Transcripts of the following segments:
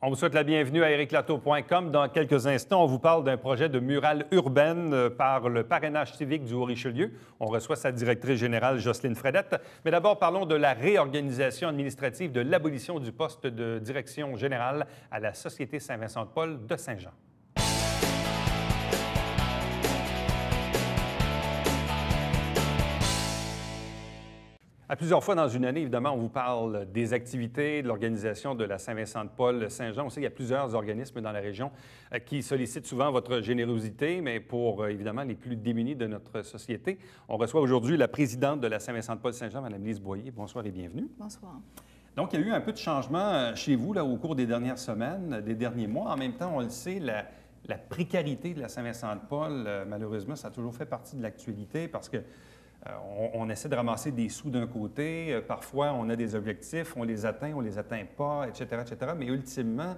On vous souhaite la bienvenue à ériclateau.com. Dans quelques instants, on vous parle d'un projet de murale urbaine par le parrainage civique du Haut-Richelieu. On reçoit sa directrice générale, Jocelyne Fredette. Mais d'abord, parlons de la réorganisation administrative de l'abolition du poste de direction générale à la Société Saint-Vincent-de-Paul de Saint-Jean. À plusieurs fois dans une année, évidemment, on vous parle des activités, de l'organisation de la Saint-Vincent-de-Paul Saint-Jean. On sait qu'il y a plusieurs organismes dans la région qui sollicitent souvent votre générosité, mais pour, évidemment, les plus démunis de notre société. On reçoit aujourd'hui la présidente de la Saint-Vincent-de-Paul Saint-Jean, Mme Lise Boyer. Bonsoir et bienvenue. Bonsoir. Donc, il y a eu un peu de changement chez vous là, au cours des dernières semaines, des derniers mois. En même temps, on le sait, la précarité de la Saint-Vincent-de-Paul, malheureusement, ça a toujours fait partie de l'actualité parce que on essaie de ramasser des sous d'un côté. Parfois, on a des objectifs, on les atteint pas, etc., etc. Mais ultimement,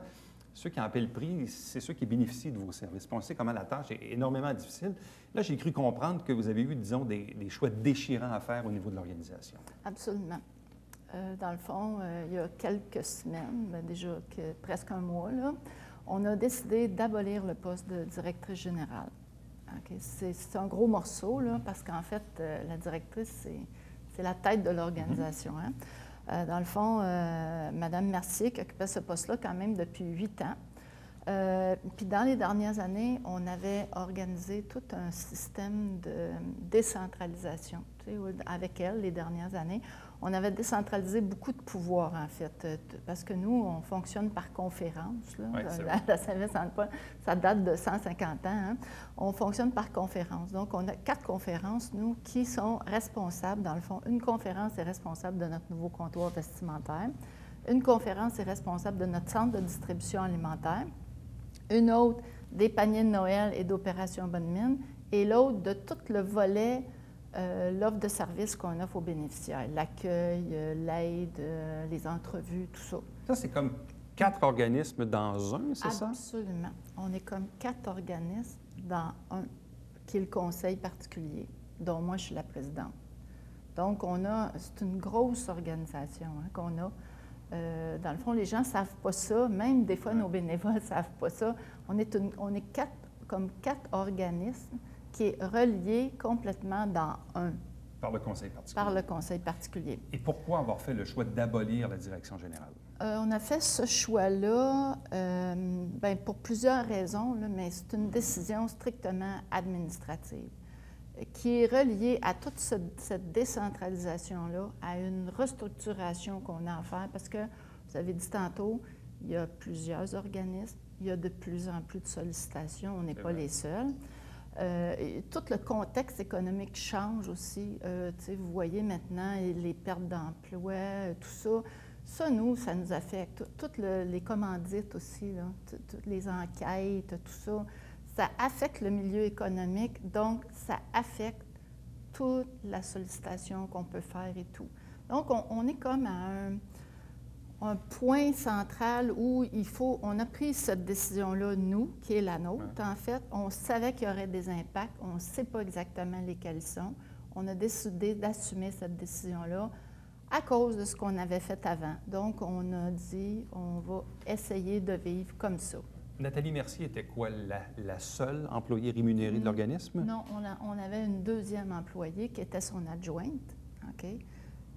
ceux qui en paient le prix, c'est ceux qui bénéficient de vos services. Puis on sait comment la tâche est énormément difficile. Là, j'ai cru comprendre que vous avez eu, disons, des choix déchirants à faire au niveau de l'organisation. Absolument. Dans le fond, il y a quelques semaines, déjà presque un mois, là, on a décidé d'abolir le poste de directrice générale. Okay. C'est un gros morceau, là, parce qu'en fait, la directrice, c'est la tête de l'organisation. Hein? Dans le fond, Mme Mercier, qui occupait ce poste-là quand même depuis 8 ans. Puis dans les dernières années, on avait organisé tout un système de décentralisation. Tu sais, avec elle, les dernières années, on avait décentralisé beaucoup de pouvoirs, en fait, parce que nous, on fonctionne par conférence. Là, oui, la Saint-Vincent-de-Paul, ça date de 150 ans. Hein? On fonctionne par conférence. Donc, on a 4 conférences, nous, qui sont responsables, dans le fond. Une conférence est responsable de notre nouveau comptoir vestimentaire. Une conférence est responsable de notre centre de distribution alimentaire. Une autre des paniers de Noël et d'Opération Bonne Mine. Et l'autre de tout le volet l'offre de services qu'on offre aux bénéficiaires, l'accueil, l'aide, les entrevues, tout ça. Ça, c'est comme 4 organismes dans un, c'est ça? Absolument. On est comme 4 organismes dans un, qui est le conseil particulier, dont moi, je suis la présidente. Donc, c'est une grosse organisation hein, qu'on a. Dans le fond, les gens ne savent pas ça, même des fois, nos bénévoles ne savent pas ça. On est comme 4 organismes qui est relié complètement dans un. Par le conseil particulier. Par le conseil particulier. Et pourquoi avoir fait le choix d'abolir la direction générale? On a fait ce choix-là pour plusieurs raisons, là, mais c'est une décision strictement administrative qui est reliée à toute cette décentralisation-là, à une restructuration qu'on a à faire parce que, vous avez dit tantôt, il y a plusieurs organismes, il y a de plus en plus de sollicitations, on n'est pas les seuls. Tout le contexte économique change aussi. Vous voyez maintenant les pertes d'emploi, tout ça. Ça, ça nous affecte. Toutes les commandites aussi, là, toutes les enquêtes, tout ça. Ça affecte le milieu économique, donc ça affecte toute la sollicitation qu'on peut faire et tout. Donc, on est comme à un point central où on a pris cette décision-là, nous, qui est la nôtre. En fait, on savait qu'il y aurait des impacts, on ne sait pas exactement lesquels sont. On a décidé d'assumer cette décision-là à cause de ce qu'on avait fait avant. Donc, on a dit, on va essayer de vivre comme ça. Nathalie Mercier était quoi, la seule employée rémunérée de l'organisme? Non, on avait une deuxième employée qui était son adjointe, OK?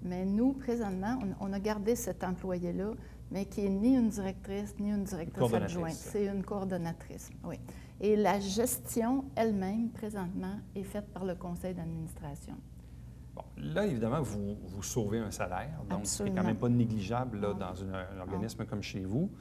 Mais nous, présentement, on a gardé cet employé-là, mais qui n'est ni une directrice, ni une directrice adjointe. C'est une coordonnatrice, oui. Et la gestion elle-même, présentement, est faite par le conseil d'administration. Bon, là, évidemment, vous sauvez un salaire, donc ce qui n'est quand même pas négligeable là, dans un organisme comme chez vous.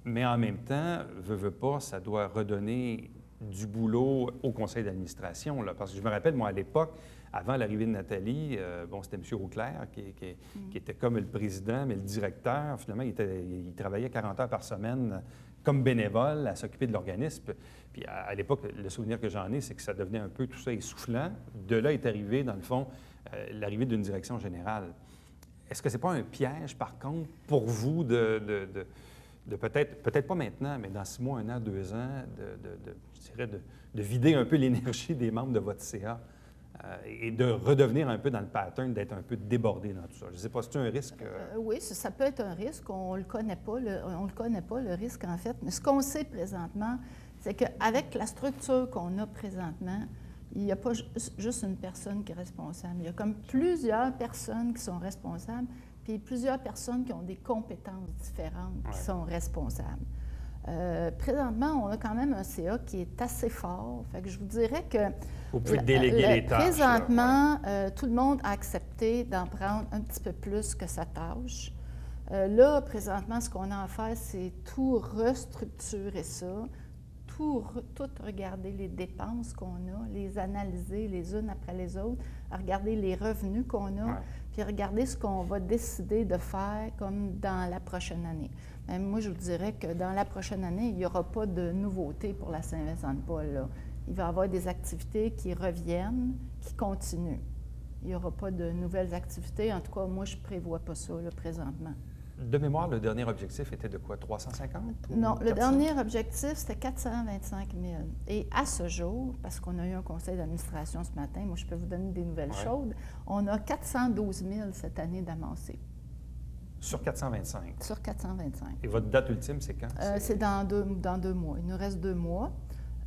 Mais en même temps, veut pas, ça doit redonner du boulot au conseil d'administration. Parce que je me rappelle, moi, à l'époque, avant l'arrivée de Nathalie, c'était M. Auclair qui était comme le président, mais le directeur, finalement, il travaillait 40 heures par semaine comme bénévole à s'occuper de l'organisme. Puis à l'époque, le souvenir que j'en ai, c'est que ça devenait un peu tout ça essoufflant. De là est arrivé, dans le fond, l'arrivée d'une direction générale. Est-ce que ce n'est pas un piège, par contre, pour vous de peut-être pas maintenant, mais dans 6 mois, 1 an, 2 ans, je dirais de vider un peu l'énergie des membres de votre CA et de redevenir un peu dans le pattern, d'être un peu débordé dans tout ça. Je ne sais pas, c'est un risque? Oui, ça peut être un risque. On ne le connaît pas, le risque, en fait. Mais ce qu'on sait présentement, c'est qu'avec la structure qu'on a présentement, il n'y a pas juste une personne qui est responsable. Il y a comme plusieurs personnes qui sont responsables, puis plusieurs personnes qui ont des compétences différentes qui sont responsables. Présentement, on a quand même un CA qui est assez fort. Fait que je vous dirais que vous pouvez déléguer les tâches. Présentement, tout le monde a accepté d'en prendre un petit peu plus que sa tâche. Là, présentement, ce qu'on a à faire, c'est tout restructurer ça, tout regarder les dépenses qu'on a, les analyser les unes après les autres, regarder les revenus qu'on a, puis regarder ce qu'on va décider de faire comme dans la prochaine année. Même moi, je vous dirais que dans la prochaine année, il n'y aura pas de nouveautés pour la Saint-Vincent-de-Paul, là. Il va y avoir des activités qui reviennent, qui continuent. Il n'y aura pas de nouvelles activités. En tout cas, moi, je ne prévois pas ça là, présentement. De mémoire, le dernier objectif était de quoi? 350? Non, le dernier objectif, c'était 425 000. Et à ce jour, parce qu'on a eu un conseil d'administration ce matin, moi, je peux vous donner des nouvelles chaudes, on a 412 000 cette année d'amassés. Sur 425? Sur 425. Et votre date ultime, c'est quand? C'est dans deux mois. Il nous reste 2 mois.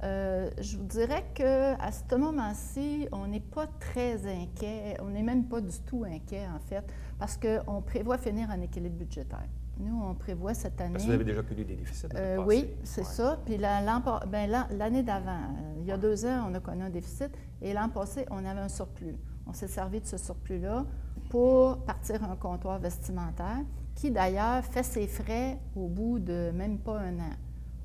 Je vous dirais qu'à ce moment-ci, on n'est pas très inquiet. On n'est même pas du tout inquiet, en fait, parce qu'on prévoit finir en équilibre budgétaire. Nous, on prévoit cette année... Parce que vous avez déjà connu des déficits dans le passé. Oui, c'est ça. Puis l'année d'avant, il y a 2 ans, on a connu un déficit. Et l'an passé, on avait un surplus. On s'est servi de ce surplus-là pour partir un comptoir vestimentaire qui, d'ailleurs, fait ses frais au bout de même pas 1 an.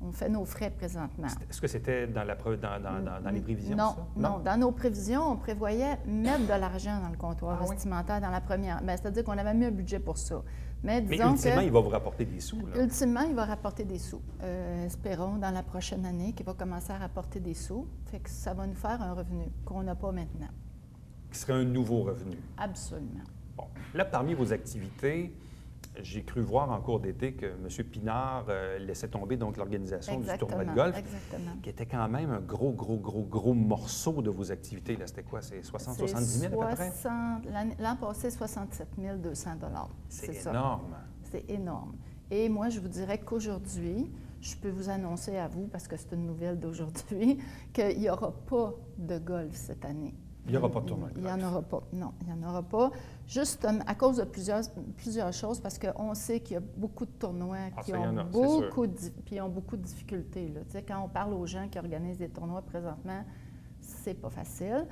On fait nos frais présentement. Est-ce que c'était dans les prévisions? Non, ça? Non. Dans nos prévisions, on prévoyait mettre de l'argent dans le comptoir vestimentaire dans la première. Bien, c'est-à-dire qu'on avait mis un budget pour ça. Mais ultimement, il va vous rapporter des sous. Là. Ultimement, il va rapporter des sous. Espérons dans la prochaine année qu'il va commencer à rapporter des sous. Fait que ça va nous faire un revenu qu'on n'a pas maintenant. Qui serait un nouveau revenu. Absolument. Bon. Là, parmi vos activités, j'ai cru voir en cours d'été que M. Pinard laissait tomber donc l'organisation du tournoi de golf, qui était quand même un gros morceau de vos activités. C'était quoi? C'est 70 000 à peu près? L'an passé, 67 200 $. C'est énorme. C'est énorme. Et moi, je vous dirais qu'aujourd'hui, je peux vous annoncer à vous, parce que c'est une nouvelle d'aujourd'hui, qu'il n'y aura pas de golf cette année. Il n'y aura pas de tournoi de golf? Il n'y en aura pas. Non, il n'y en aura pas. Juste à cause de plusieurs choses, parce qu'on sait qu'il y a beaucoup de tournois qui ont beaucoup de difficultés. Là. Tu sais, quand on parle aux gens qui organisent des tournois présentement, c'est pas facile.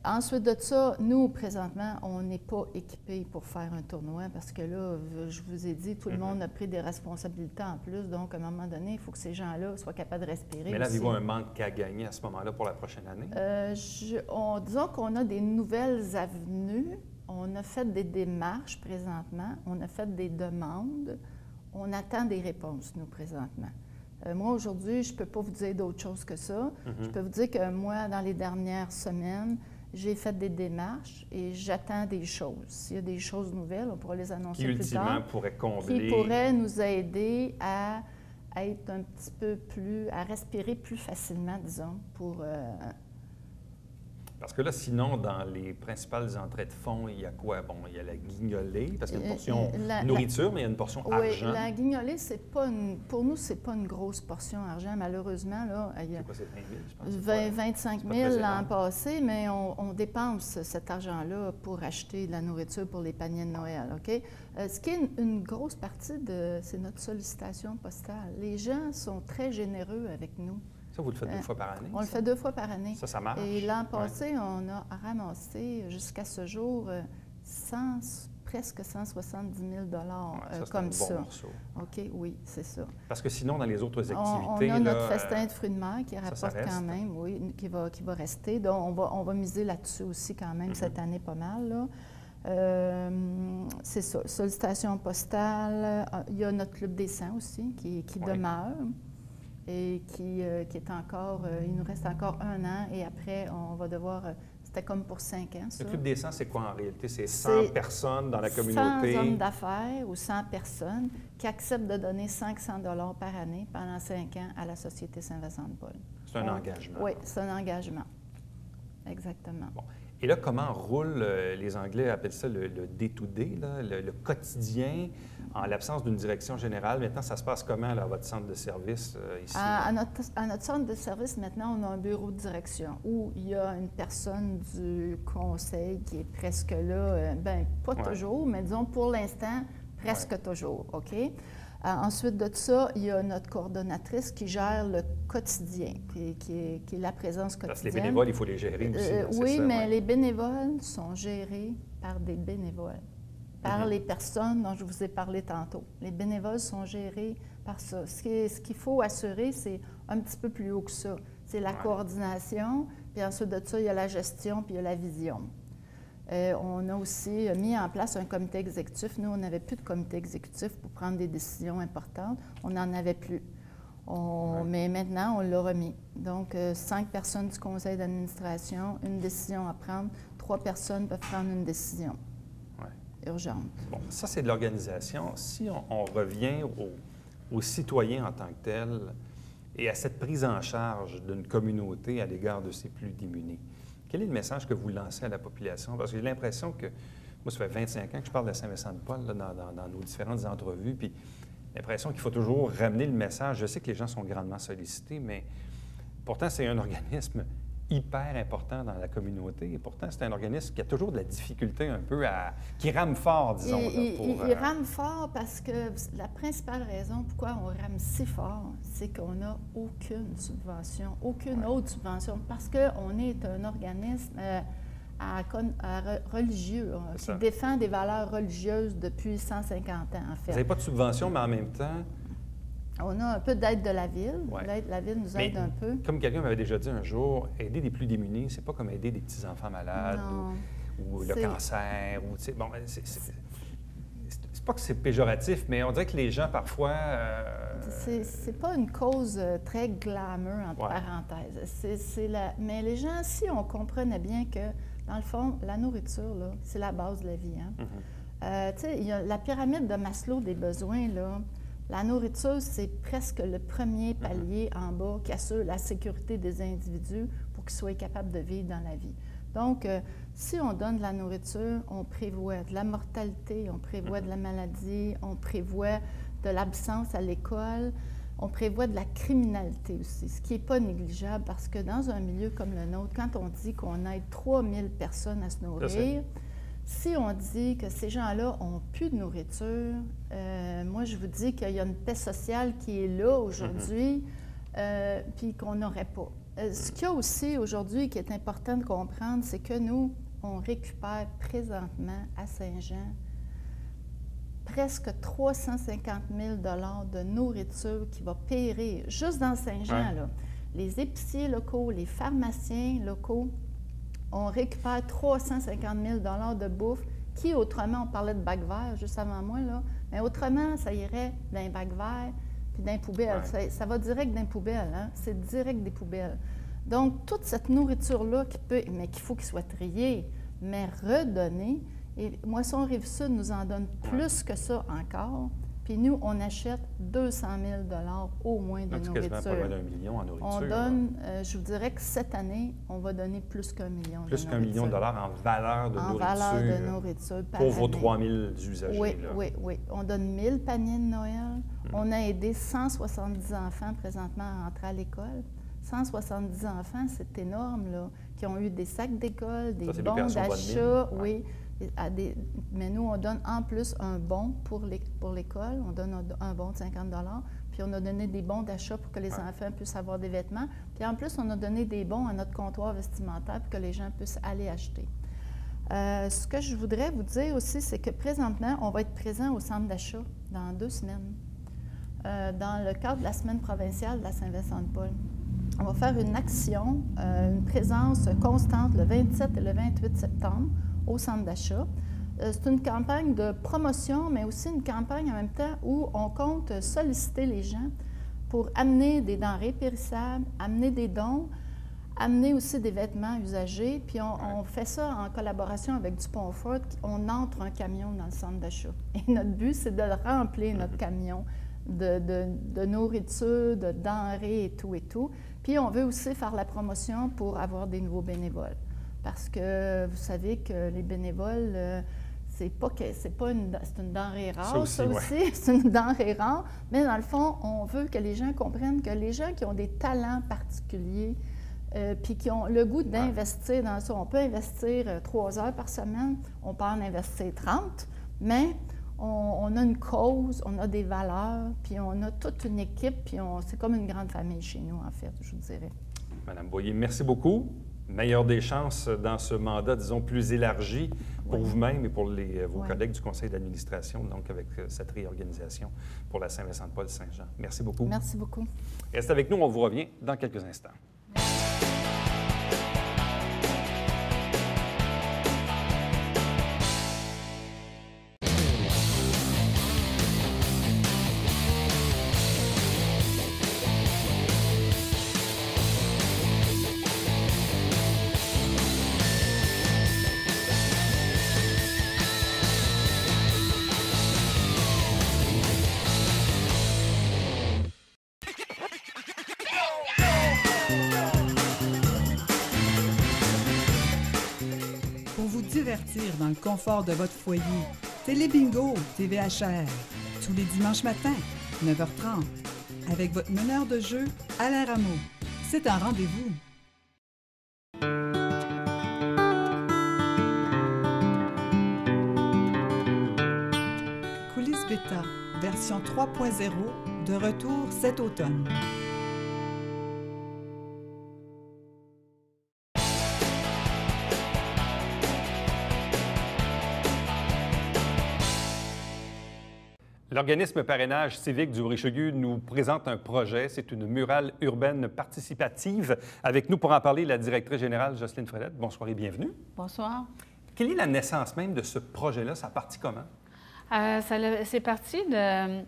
Ensuite de ça, nous, présentement, on n'est pas équipés pour faire un tournoi parce que là, je vous ai dit, tout le monde a pris des responsabilités en plus. Donc, à un moment donné, il faut que ces gens-là soient capables de respirer. Mais là, avez-vous un manque à gagner à ce moment-là pour la prochaine année? Disons qu'on a des nouvelles avenues. On a fait des démarches présentement. On a fait des demandes. On attend des réponses, nous, présentement. Moi, aujourd'hui, je ne peux pas vous dire d'autre chose que ça. Je peux vous dire que moi, dans les dernières semaines, j'ai fait des démarches et j'attends des choses. S'il y a des choses nouvelles, on pourra les annoncer plus tard. Qui, ultimement, pourraient combler... Qui pourraient nous aider à être un petit peu plus... à respirer plus facilement, disons, pour... Parce que là, sinon, dans les principales entrées de fonds, il y a quoi? Bon, il y a la guignolée, parce qu'il y a une portion nourriture, mais il y a une portion argent. Oui, la guignolée, pour nous, c'est pas une grosse portion argent, malheureusement. Là, il y a c'est quoi, c'est 20 000, je pense? 25 000 l'an passé, mais on dépense cet argent-là pour acheter de la nourriture pour les paniers de Noël, OK? Ce qui est une grosse partie c'est notre sollicitation postale. Les gens sont très généreux avec nous. Ça, vous le faites 2 fois par année? On le fait 2 fois par année. Ça marche? Et l'an passé, on a ramassé jusqu'à ce jour presque 170 000 comme ça. C'est un bon morceau. OK, oui, c'est ça. Parce que sinon, dans les autres activités... On a notre festin de fruits de mer qui rapporte quand même, oui, qui va rester. Donc, on va miser là-dessus aussi quand même cette année pas mal, là. C'est ça. Sollicitation postale. Il y a notre Club des 100 aussi qui demeure. Et qui est encore, il nous reste encore 1 an et après, on va devoir, c'était comme pour 5 ans, ça. Le Club des 100, c'est quoi en réalité? C'est 100 personnes dans la communauté? 100 hommes d'affaires ou 100 personnes qui acceptent de donner 500 $ par année pendant 5 ans à la Société Saint-Vincent-de-Paul. C'est un engagement. Oui, c'est un engagement. Exactement. Bon. Et là, comment roule, les Anglais appellent ça le day-to-day, le quotidien, en l'absence d'une direction générale? Maintenant, ça se passe comment, là, à votre centre de service ici? À notre centre de service, maintenant, on a un bureau de direction où il y a une personne du conseil qui est presque là, bien, pas toujours, mais disons pour l'instant, presque toujours, OK? Ensuite de ça, il y a notre coordonnatrice qui gère le quotidien, qui est la présence quotidienne. Parce que les bénévoles, il faut les gérer aussi. Oui, mais les bénévoles sont gérés par des bénévoles, par les personnes dont je vous ai parlé tantôt. Les bénévoles sont gérés par ça. Ce qu'il faut assurer, c'est un petit peu plus haut que ça. C'est la coordination, puis ensuite de ça, il y a la gestion, puis il y a la vision. On a aussi mis en place un comité exécutif. Nous, on n'avait plus de comité exécutif pour prendre des décisions importantes. On n'en avait plus. Mais maintenant, on l'a remis. Donc, 5 personnes du conseil d'administration, une décision à prendre. 3 personnes peuvent prendre une décision urgente. Bon, ça, c'est de l'organisation. Si on revient aux citoyens en tant que tels et à cette prise en charge d'une communauté à l'égard de ses plus démunis, quel est le message que vous lancez à la population? Parce que j'ai l'impression que, moi, ça fait 25 ans que je parle de Saint-Vincent-de-Paul dans nos différentes entrevues, puis l'impression qu'il faut toujours ramener le message. Je sais que les gens sont grandement sollicités, mais pourtant, c'est un organisme hyper important dans la communauté, et pourtant, c'est un organisme qui a toujours de la difficulté un peu qui rame fort, disons. Il rame fort parce que la principale raison pourquoi on rame si fort, c'est qu'on n'a aucune subvention, aucune autre subvention, parce qu'on est un organisme religieux, qui défend des valeurs religieuses depuis 150 ans, en fait. Vous n'avez pas de subvention, mais en même temps... On a un peu d'aide de la Ville. La Ville nous aide un peu. Comme quelqu'un m'avait déjà dit un jour, aider les plus démunis, c'est pas comme aider des petits-enfants malades ou le cancer. Bon, c'est pas que c'est péjoratif, mais on dirait que les gens, parfois... C'est pas une cause très glamour, entre parenthèses. Mais les gens, si on comprenait bien que, dans le fond, la nourriture, là, c'est la base de la vie. Hein? Il y a la pyramide de Maslow des besoins, là. La nourriture, c'est presque le premier palier en bas qui assure la sécurité des individus pour qu'ils soient capables de vivre dans la vie. Donc, si on donne de la nourriture, on prévoit de la mortalité, on prévoit de la maladie, on prévoit de l'absence à l'école, on prévoit de la criminalité aussi, ce qui n'est pas négligeable parce que dans un milieu comme le nôtre, quand on dit qu'on aide 3000 personnes à se nourrir, si on dit que ces gens-là n'ont plus de nourriture, moi, je vous dis qu'il y a une paix sociale qui est là aujourd'hui, puis qu'on n'aurait pas. Ce qu'il y a aussi aujourd'hui qui est important de comprendre, c'est que nous, on récupère présentement à Saint-Jean presque 350 000 $ de nourriture qui va périr juste dans Saint-Jean. Là. Les épiciers locaux, les pharmaciens locaux, on récupère 350 000 $ de bouffe qui, autrement, on parlait de bacs verts juste avant moi, là, mais autrement, ça irait d'un bac vert puis d'un poubelle. Ça va direct d'un poubelle, hein? C'est direct des poubelles. Donc, toute cette nourriture-là, mais qu'il faut qu'il soit triée, mais redonnée, et Moisson Rive-Sud nous en donne plus que ça encore. Puis nous, on achète 200 000 $ au moins de nourriture. Donc, c'est quasiment pas loin d'1 million en nourriture. On donne, je vous dirais que cette année, on va donner plus qu'1 million plus qu'1 million de dollars en valeur de nourriture. En valeur de nourriture par pour vos année. 3000 usagers. Oui, là. oui. On donne 1000 paniers de Noël. On a aidé 170 enfants présentement à rentrer à l'école. 170 enfants, c'est énorme, là, qui ont eu des sacs d'école, des bons d'achat, mais nous, on donne en plus un bon pour l'école. On donne un bon de 50 $, puis on a donné des bons d'achat pour que les enfants puissent avoir des vêtements. Puis en plus, on a donné des bons à notre comptoir vestimentaire pour que les gens puissent aller acheter. Ce que je voudrais vous dire aussi, c'est que présentement, on va être présent au centre d'achat dans 2 semaines, dans le cadre de la semaine provinciale de la Saint-Vincent-de-Paul. On va faire une action, une présence constante le 27 et le 28 septembre au centre d'achat. C'est une campagne de promotion, mais aussi une campagne en même temps où on compte solliciter les gens pour amener des denrées périssables, amener des dons, amener aussi des vêtements usagés. Puis on fait ça en collaboration avec DuPont Fort. On entre un camion dans le centre d'achat. Et notre but, c'est de remplir notre camion de nourriture, de denrées et tout. Puis on veut aussi faire la promotion pour avoir des nouveaux bénévoles. parce que vous savez que les bénévoles, c'est une denrée rare, ça aussi. C'est une denrée rare, mais dans le fond, on veut que les gens comprennent que les gens qui ont des talents particuliers, puis qui ont le goût d'investir dans ça, on peut investir 3 heures par semaine, on peut en investir 30, mais on a une cause, on a des valeurs, puis on a toute une équipe, puis c'est comme une grande famille chez nous, en fait, je vous dirais. Madame Boyer, merci beaucoup. Meilleure des chances dans ce mandat, disons, plus élargi pour vous-même et pour vos collègues du conseil d'administration, donc avec cette réorganisation pour la Saint-Vincent-de-Paul-Saint-Jean. Merci beaucoup. Merci beaucoup. Restez avec nous, on vous revient dans quelques instants. Divertir dans le confort de votre foyer. Télébingo, TVHR, tous les dimanches matins, 9h30, avec votre meneur de jeu, Alain Rameau. C'est un rendez-vous. Coulisses Bêta, version 3.0, de retour cet automne. L'organisme Parrainage civique du Haut-Richelieu nous présente un projet. C'est une murale urbaine participative. Avec nous pour en parler, la directrice générale Jocelyne Fredette. Bonsoir et bienvenue. Bonsoir. Quelle est la naissance même de ce projet-là? Ça a parti comment? C'est parti d'un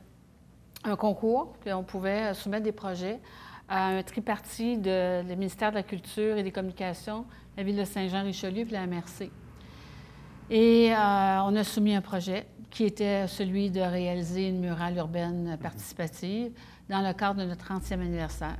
concours, puis on pouvait soumettre des projets à un tripartite du ministère de la Culture et des Communications, la Ville de Saint-Jean-Richelieu et la MRC. Et on a soumis un projet qui était celui de réaliser une murale urbaine participative dans le cadre de notre 30e anniversaire.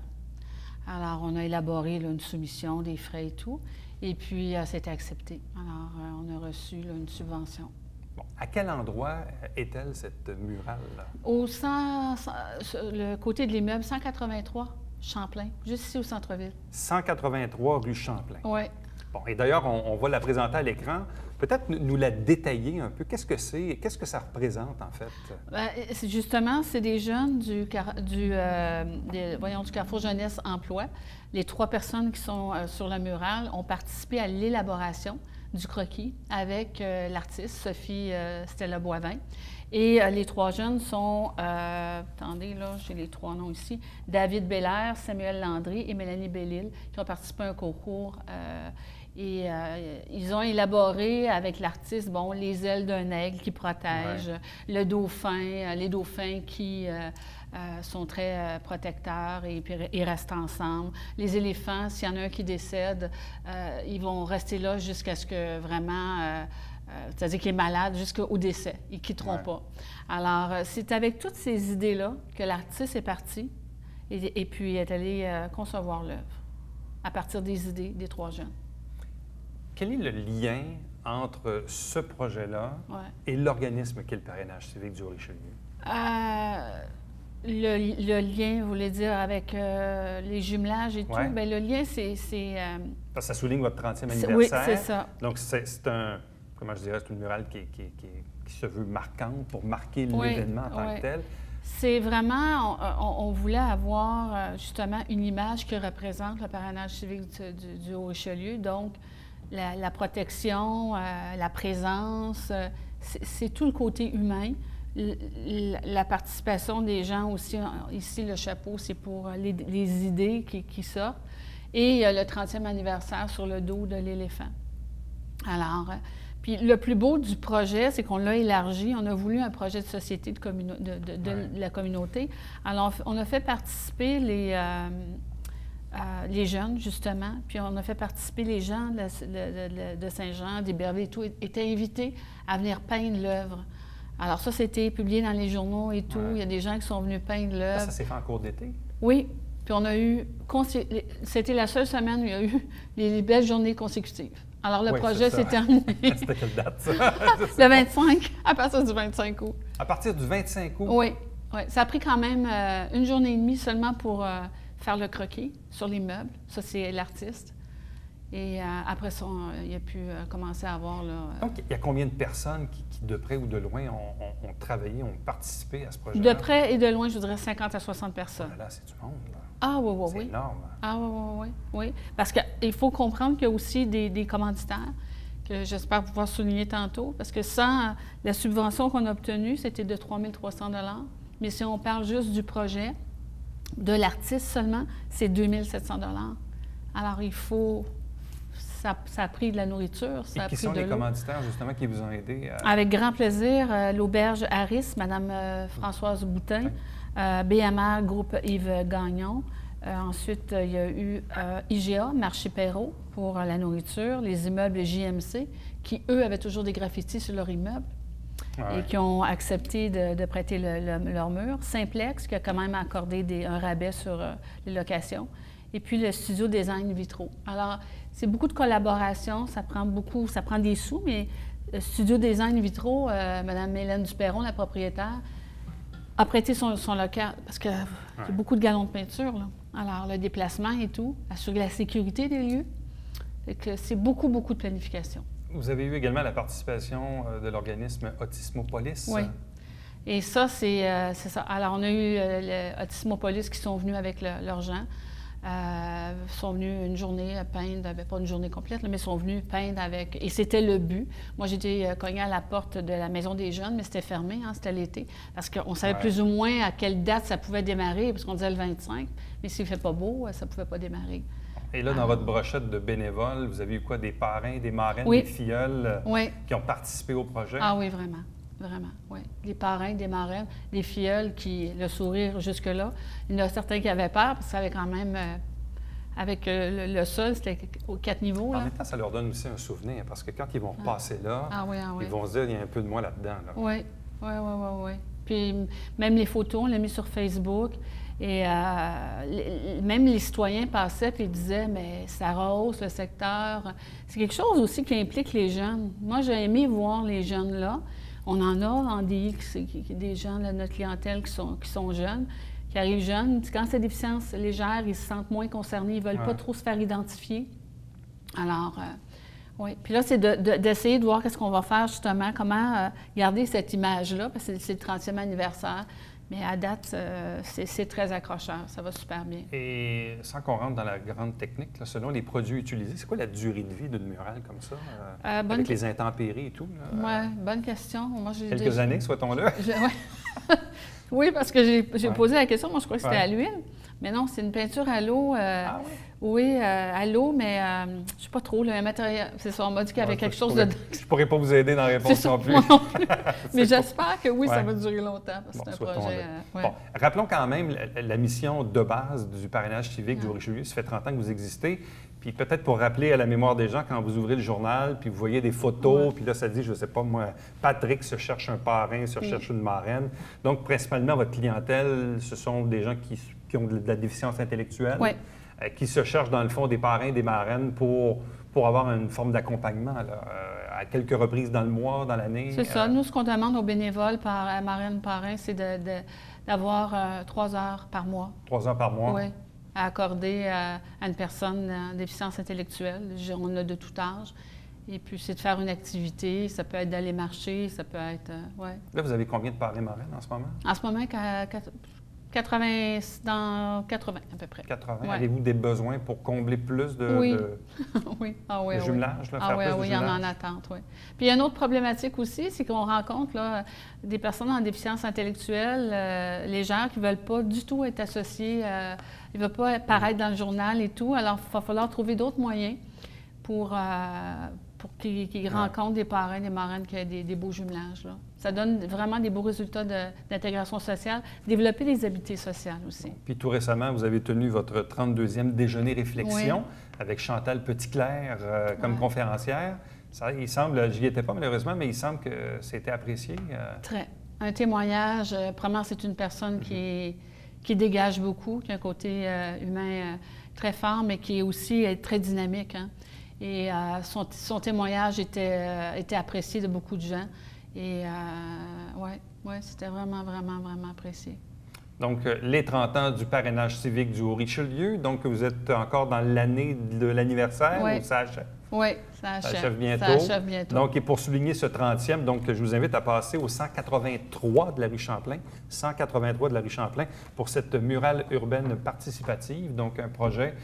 Alors, on a élaboré là, une soumission, des frais et tout, et puis c'était accepté. Alors, on a reçu là, une subvention. Bon, à quel endroit est-elle, cette murale-là? Le côté de l'immeuble 183, Champlain, juste ici au centre-ville. 183 rue Champlain. Oui. Bon, et d'ailleurs, on va la présenter à l'écran. Peut-être nous la détailler un peu. Qu'est-ce que c'est? Qu'est-ce que ça représente, en fait? Bien, justement, c'est des jeunes du Carrefour Jeunesse Emploi. Les 3 personnes qui sont sur la murale ont participé à l'élaboration du croquis avec l'artiste Sophie Stella Boivin. Et les 3 jeunes sont, attendez, là, j'ai les 3 noms ici, David Belair, Samuel Landry et Mélanie Bellil, qui ont participé à un concours. Et ils ont élaboré avec l'artiste, bon, les ailes d'un aigle qui protègent, le dauphin, les dauphins qui sont très protecteurs et ils restent ensemble. Les éléphants, s'il y en a un qui décède, ils vont rester là jusqu'à ce que vraiment, c'est-à-dire qu'il est malade jusqu'au décès. Ils ne quitteront pas. Alors, c'est avec toutes ces idées-là que l'artiste est parti et puis est allé concevoir l'œuvre à partir des idées des 3 jeunes. Quel est le lien entre ce projet-là et l'organisme qu'est le Parrainage civique du Haut-Richelieu? Le lien, vous voulez dire, avec les jumelages et tout? Bien, le lien, c'est... Parce que ça souligne votre 30e anniversaire. Oui, c'est ça. Donc, c'est un... Comment je dirais? C'est une murale qui se veut marquante pour marquer l'événement en tant que tel. C'est vraiment... On voulait avoir, justement, une image qui représente le Parrainage civique du Haut-Richelieu. Donc, la protection, la présence, c'est tout le côté humain. La participation des gens aussi, ici, le chapeau, c'est pour les idées qui sortent. Et le 30e anniversaire sur le dos de l'éléphant. Alors, puis le plus beau du projet, c'est qu'on l'a élargi. On a voulu un projet de société de la communauté. Alors, on a fait participer les jeunes, justement, puis on a fait participer les gens de Saint-Jean, d'Héberville et tout, étaient invités à venir peindre l'œuvre. Alors ça, c'était publié dans les journaux et tout. Il y a des gens qui sont venus peindre l'œuvre. Ça s'est fait en cours d'été? Oui. Puis on a eu... C'était la seule semaine où il y a eu les belles journées consécutives. Alors, le projet s'est terminé. C'était quelle date, ça? Le 25, à partir du 25 août. À partir du 25 août? Oui. Ça a pris quand même une journée et demie seulement pour faire le croquis sur les meubles. Ça, c'est l'artiste. Et après ça, il a pu commencer à avoir... Là, Donc, il y a combien de personnes qui de près ou de loin, ont travaillé, ont participé à ce projet? De près et de loin, je dirais 50 à 60 personnes. Là, c'est du monde, là. Ah oui. C'est énorme. Ah oui. Parce qu'il faut comprendre qu'il y a aussi des commanditaires, que j'espère pouvoir souligner tantôt, parce que sans la subvention qu'on a obtenue, c'était de 3 300 $. Mais si on parle juste du projet, de l'artiste seulement, c'est 2 700 $. Alors, il faut... Ça a pris de la nourriture, ça a pris de l'eau. Et qui sont les commanditaires, justement, qui vous ont aidé? Avec grand plaisir. L'Auberge Harris, Mme Françoise Boutin, BMR, Groupe Yves Gagnon. Ensuite, il y a eu IGA, Marché Perrault, pour la nourriture. Les immeubles JMC, qui, eux, avaient toujours des graffitis sur leur immeuble et qui ont accepté de prêter leur mur. Simplex, qui a quand même accordé un rabais sur les locations. Et puis le studio Design Vitro. Alors, c'est beaucoup de collaboration, ça prend des sous, mais le studio Design Vitro, Mme Hélène Duperron, la propriétaire, a prêté son local parce qu'il y a beaucoup de galons de peinture, là. Alors, le déplacement et tout, assurer la sécurité des lieux. C'est beaucoup de planification. Vous avez eu également la participation de l'organisme Autismopolis. Oui. Et ça, c'est ça. Alors, on a eu Autismopolis qui sont venus avec leurs gens. Sont venus une journée peindre, pas une journée complète, là, mais sont venus peindre avec... Et c'était le but. Moi, j'étais cognée à la porte de la Maison des Jeunes, mais c'était fermé, hein, c'était l'été, parce qu'on savait plus ou moins à quelle date ça pouvait démarrer, parce qu'on disait le 25, mais s'il ne fait pas beau, ça ne pouvait pas démarrer. Et là, dans votre brochette de bénévoles, vous avez eu quoi? Des parrains, des marraines, des filleuls qui ont participé au projet? Ah oui, vraiment. Vraiment, oui. Des parrains, des marraines, des filleuls qui, le sourire jusque-là. Il y en a certains qui avaient peur, parce que ça avait quand même, avec le sol, c'était aux 4 niveaux. Là. En même temps, ça leur donne aussi un souvenir, parce que quand ils vont repasser là, ils vont se dire, il y a un peu de moi là-dedans. Là. Oui. Puis même les photos, on l'a mis sur Facebook. Et même les citoyens passaient et disaient, mais ça rehausse le secteur. C'est quelque chose aussi qui implique les jeunes. Moi, j'ai aimé voir les jeunes là. On en a en DI, des gens de notre clientèle qui sont jeunes, qui arrivent jeunes. Quand c'est des déficiences légères, ils se sentent moins concernés, ils ne veulent pas trop se faire identifier. Alors, oui. Puis là, c'est d'essayer de voir qu'est-ce qu'on va faire justement, comment garder cette image-là, parce que c'est le 30e anniversaire. Mais à date, c'est très accrocheur. Ça va super bien. Et sans qu'on rentre dans la grande technique, là, selon les produits utilisés, c'est quoi la durée de vie d'une murale comme ça, avec les intempéries et tout? Oui, bonne question. Moi, quelques années, soit-on là? Oui, parce que j'ai posé la question. Moi, je crois que c'était à l'huile. Mais non, c'est une peinture à l'eau. Oui, à l'eau, mais je ne sais pas trop. Le matériel, c'est ça. On m'a dit qu'il y avait quelque chose de... Je ne pourrais pas vous aider dans la réponse non plus. Moi non plus. Mais j'espère que oui, ça va durer longtemps, parce que c'est un projet... Bon, rappelons quand même la mission de base du parrainage civique du Richelieu. Ça fait 30 ans que vous existez. Puis peut-être pour rappeler à la mémoire des gens, quand vous ouvrez le journal, puis vous voyez des photos, puis là, ça dit, je ne sais pas moi, Patrick se cherche un parrain, se cherche une marraine. Donc, principalement, votre clientèle, ce sont des gens qui ont de la déficience intellectuelle, qui se cherchent, dans le fond, des parrains, des marraines pour avoir une forme d'accompagnement à quelques reprises dans le mois, dans l'année. C'est ça. Nous, ce qu'on demande aux bénévoles, marraines, parrains, c'est d'avoir 3 heures par mois. 3 heures par mois? Oui. À accorder à une personne en déficience intellectuelle. On a de tout âge. Et puis, c'est de faire une activité. Ça peut être d'aller marcher, ça peut être... Là, vous avez combien de parrains marraines en ce moment? En ce moment, 80 à peu près. 80. Ouais. Avez-vous des besoins pour combler plus de, de jumelage? Oui, il y en a en attente, oui. Puis il y a une autre problématique aussi, c'est qu'on rencontre là, des personnes en déficience intellectuelle légère qui ne veulent pas du tout être associées, ils ne veulent pas paraître dans le journal et tout. Alors, il va falloir trouver d'autres moyens pour qu'ils rencontrent des parrains, des marraines qui ont des beaux jumelages, là. Ça donne vraiment des beaux résultats d'intégration sociale, développer des habiletés sociales aussi. Puis tout récemment, vous avez tenu votre 32e déjeuner réflexion avec Chantal Petitclerc comme conférencière. Ça, il semble, j'y étais pas malheureusement, mais il semble que c'était apprécié. Très. Un témoignage. Premièrement, c'est une personne qui dégage beaucoup, qui a un côté humain très fort, mais qui est aussi très dynamique, hein? Et son témoignage était apprécié de beaucoup de gens. Et ouais, c'était vraiment, vraiment, vraiment apprécié. Donc, les 30 ans du parrainage civique du Haut-Richelieu. Donc, vous êtes encore dans l'année de l'anniversaire ou ça achève? Oui, ça achève bientôt. Ça achève bientôt. Donc, et pour souligner ce 30e, donc, je vous invite à passer au 183 de la rue Champlain, 183 de la rue Champlain, pour cette murale urbaine participative. Donc, un projet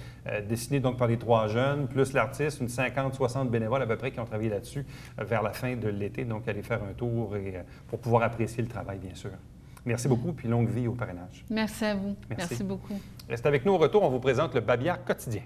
dessiné donc par les 3 jeunes, plus l'artiste, une 50-60 bénévoles à peu près qui ont travaillé là-dessus vers la fin de l'été. Donc, aller faire un tour pour pouvoir apprécier le travail, bien sûr. Merci beaucoup, puis longue vie au parrainage. Merci à vous. Merci beaucoup. Restez avec nous au retour, on vous présente le Babillard quotidien.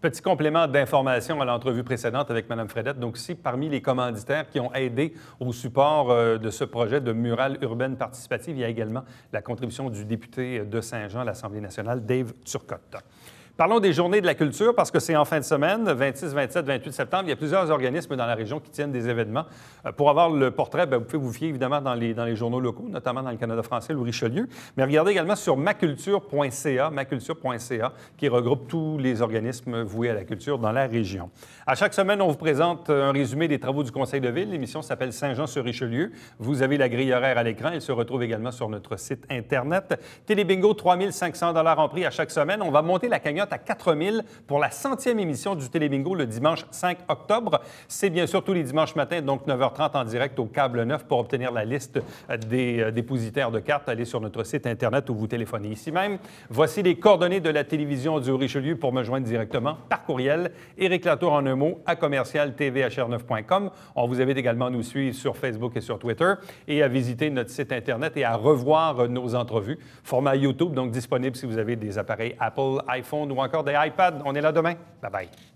Petit complément d'information à l'entrevue précédente avec Mme Fredette. Donc ici, parmi les commanditaires qui ont aidé au support de ce projet de murale urbaine participative, il y a également la contribution du député de Saint-Jean à l'Assemblée nationale, Dave Turcotte. Parlons des Journées de la culture parce que c'est en fin de semaine, 26, 27, 28 septembre. Il y a plusieurs organismes dans la région qui tiennent des événements. Pour avoir le portrait, vous pouvez vous fier évidemment dans les journaux locaux, notamment dans le Canada français, le Richelieu. Mais regardez également sur maculture.ca, qui regroupe tous les organismes voués à la culture dans la région. À chaque semaine, on vous présente un résumé des travaux du Conseil de ville. L'émission s'appelle Saint-Jean-sur-Richelieu. Vous avez la grille horaire à l'écran. Elle se retrouve également sur notre site Internet. Télébingo, 3 500 $ en prix à chaque semaine. On va monter la cagnotte à 4 000 pour la 100e émission du Télébingo le dimanche 5 octobre. C'est bien sûr tous les dimanches matins, donc 9h30 en direct au câble 9 pour obtenir la liste des dépositaires de cartes. Allez sur notre site Internet ou vous téléphonez ici même. Voici les coordonnées de la télévision du Richelieu pour me joindre directement par courriel. Éric Latour en un mot à commercial-tvhr9.com. On vous invite également à nous suivre sur Facebook et sur Twitter et à visiter notre site Internet et à revoir nos entrevues. Format YouTube, donc disponible si vous avez des appareils Apple, iPhone ou encore des iPads. On est là demain. Bye-bye.